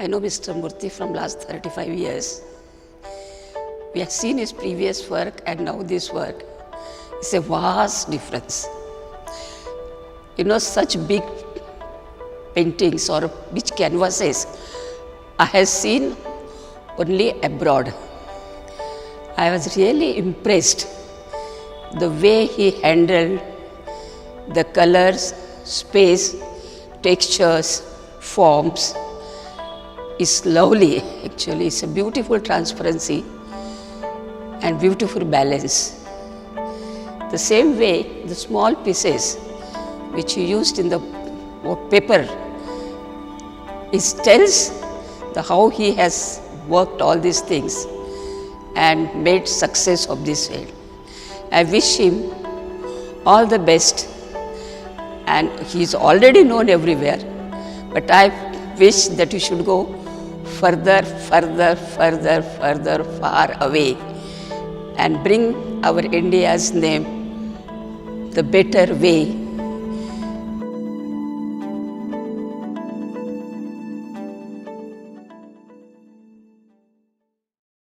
I know Mr. Murthy from last 35 years. We have seen his previous work and now this work. It's a vast difference. You know, such big paintings or big canvases I have seen only abroad. I was really impressed the way he handled the colors, space, textures, forms. Is lovely actually. It's a beautiful transparency and beautiful balance. The same way, the small pieces which he used in the paper, it tells how he has worked all these things and made success of this field. I wish him all the best, and he is already known everywhere, but I wish that he should go further, far away and bring our India's name the better way